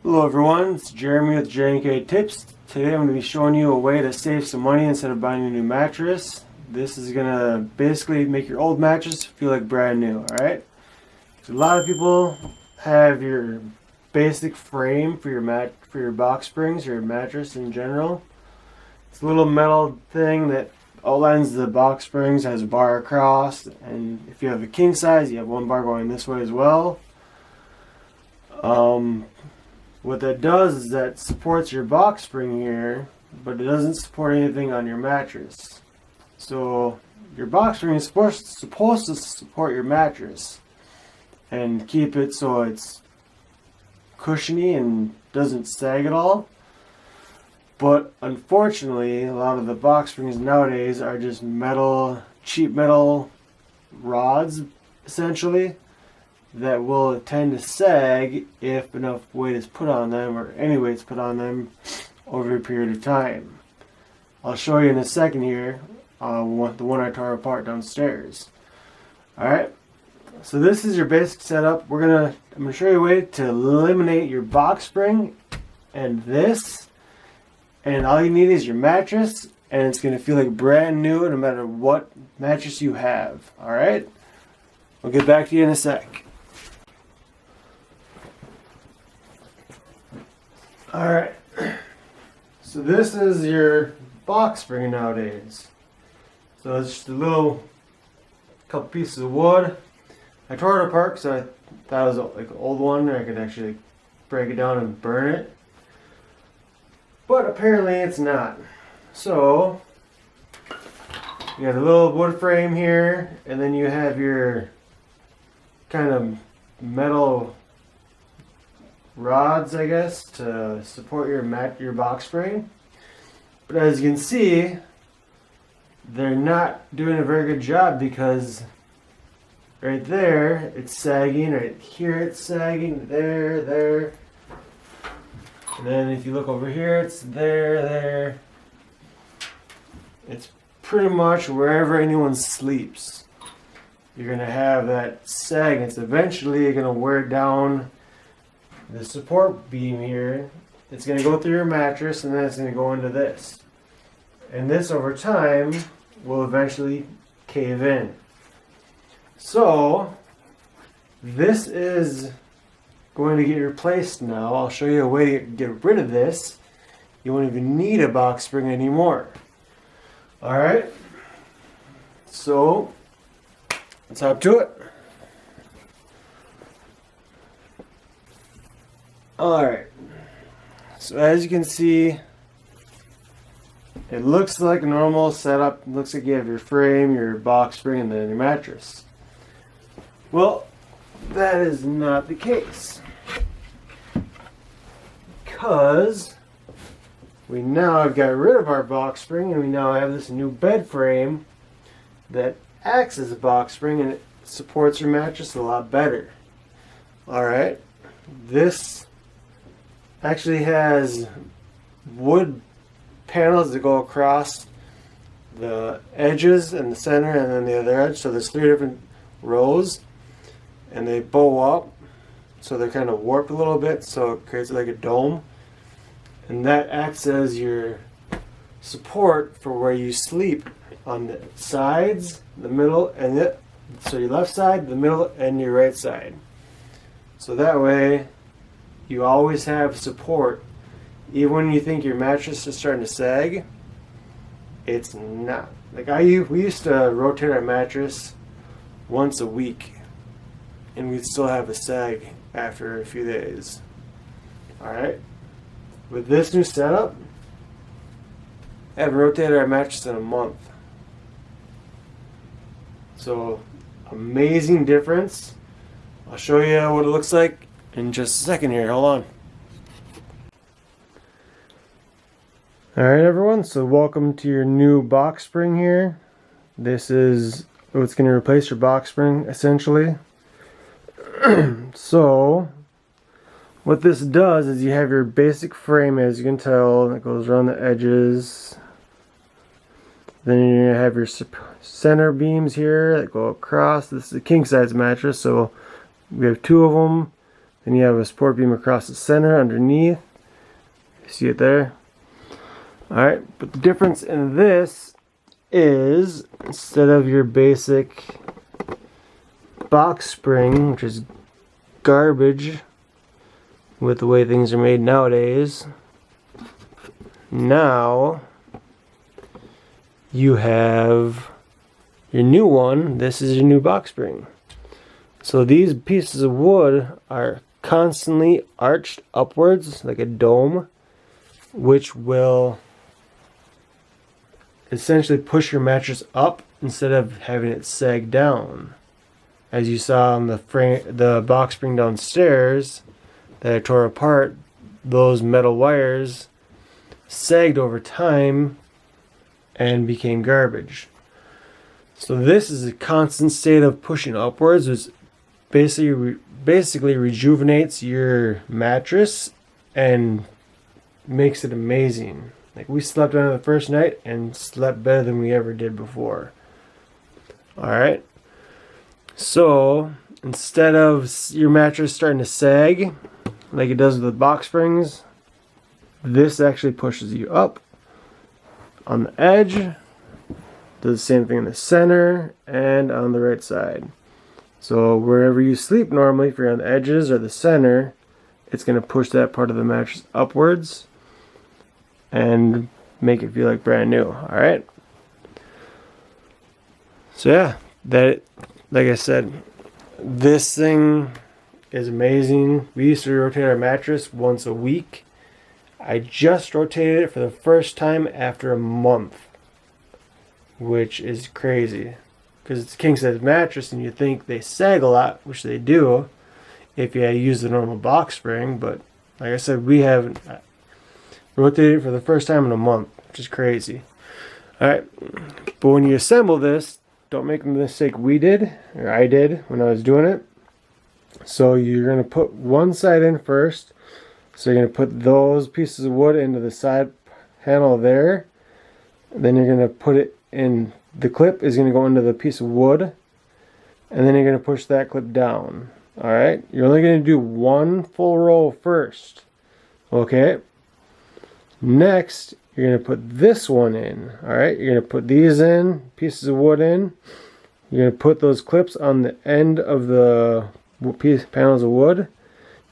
Hello everyone, it's Jeremy with J&K Tips. Today I'm going to be showing you a way to save some money instead of buying a new mattress. This is going to basically make your old mattress feel like brand new, alright? So a lot of people have your basic frame for your box springs, your mattress in general. It's a little metal thing that outlines the box springs, has a bar across, and if you have a king size, you have one bar going this way as well. What that does is that supports your box spring here, but it doesn't support anything on your mattress. So your box spring is supposed to support your mattress and keep it so it's cushiony and doesn't sag at all. But unfortunately, a lot of the box springs nowadays are just metal, cheap metal rods, essentially, that will tend to sag if enough weight is put on them, or any weight is put on them over a period of time. I'll show you in a second here, the one I tore apart downstairs. Alright, so this is your basic setup. I'm gonna show you a way to eliminate your box spring and this, and all you need is your mattress, and it's gonna feel like brand new no matter what mattress you have. Alright, I'll get back to you in a sec. Alright, so this is your box spring nowadays. So it's just a couple pieces of wood. I tore it apart because I thought it was like an old one and I could actually break it down and burn it. But apparently it's not. So you have a little wood frame here, and then you have your kind of metal rods, I guess, to support your box spring. But as you can see, they're not doing a very good job, because right there it's sagging, right here it's sagging, there. And then if you look over here, it's there. It's pretty much wherever anyone sleeps, you're gonna have that sag. It's eventually gonna wear down the support beam here. It's going to go through your mattress, and then it's going to go into this. And this over time will eventually cave in. So this is going to get replaced now. I'll show you a way to get rid of this. You won't even need a box spring anymore. Alright, so let's hop to it. Alright, so as you can see, it looks like a normal setup. It looks like you have your frame, your box spring, and then your mattress. Well, that is not the case, because we now have got rid of our box spring, and we now have this new bed frame that acts as a box spring, and it supports your mattress a lot better. Alright, this actually has wood panels that go across the edges and the center and then the other edge. So there's 3 different rows, and they bow up, so they're kind of warped a little bit, so it creates like a dome, and that acts as your support for where you sleep on the sides, the middle, and so your left side, the middle, and your right side. So that way you always have support. Even when you think your mattress is starting to sag, it's not. Like we used to rotate our mattress once a week, and we'd still have a sag after a few days. Alright, with this new setup, I haven't rotated our mattress in a month. So, amazing difference. I'll show you what it looks like in just a second here. Hold on. Alright everyone, so welcome to your new box spring here. This is what's going to replace your box spring, essentially. So what this does is you have your basic frame, as you can tell, that goes around the edges. Then you're going to have your center beams here that go across. This is a king size mattress, so we have 2 of them. Then you have a support beam across the center underneath. You see it there? Alright, but the difference in this is, instead of your basic box spring, which is garbage with the way things are made nowadays, now you have your new one. This is your new box spring. So these pieces of wood are constantly arched upwards like a dome, which will essentially push your mattress up instead of having it sag down. As you saw on the box spring downstairs that I tore apart, those metal wires sagged over time and became garbage. So this is a constant state of pushing upwards, which basically rejuvenates your mattress and makes it amazing. Like, we slept on it the first night and slept better than we ever did before. Alright, so instead of your mattress starting to sag like it does with the box springs, this actually pushes you up on the edge. Does the same thing in the center and on the right side. So wherever you sleep normally, if you're on the edges or the center, it's going to push that part of the mattress upwards and make it feel like brand new. Alright, so yeah, that, like I said, this thing is amazing. We used to rotate our mattress once a week. I just rotated it for the first time after a month, which is crazy because it's a king size mattress and you think they sag a lot, which they do if you use the normal box spring. But like I said, we haven't rotated it for the first time in a month, which is crazy. Alright, but when you assemble this, don't make the mistake we did, or I did when I was doing it. So you're going to put one side in first. So you're going to put those pieces of wood into the side panel there. Then you're going to put it in, the clip is going to go into the piece of wood. And then you're going to push that clip down. Alright, you're only going to do one full row first. Okay. Next, you're going to put this one in. Alright, you're going to put these in, pieces of wood in. You're going to put those clips on the end of the panels of wood.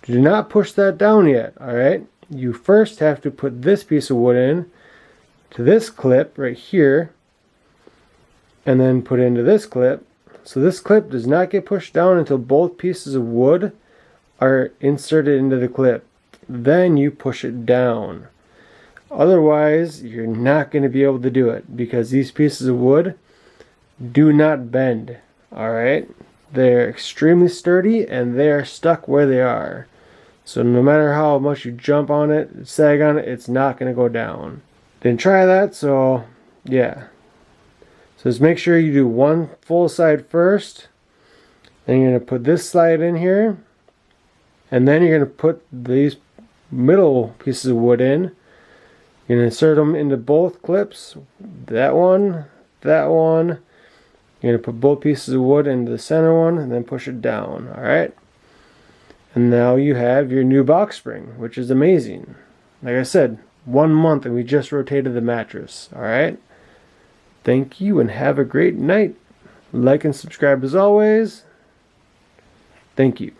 Do not push that down yet. Alright, you first have to put this piece of wood in to this clip right here, and then put it into this clip. So this clip does not get pushed down until both pieces of wood are inserted into the clip. Then you push it down. Otherwise, you're not going to be able to do it because these pieces of wood do not bend. Alright? They're extremely sturdy and they are stuck where they are. So no matter how much you jump on it, sag on it, it's not going to go down. Didn't try that, so yeah. So just make sure you do one full side first. Then you're going to put this slide in here. And then you're going to put these middle pieces of wood in. You're going to insert them into both clips. That one, that one. You're going to put both pieces of wood into the center one and then push it down. Alright? And now you have your new box spring, which is amazing. Like I said, 1 month and we just rotated the mattress. Alright? Thank you and have a great night. Like and subscribe as always. Thank you.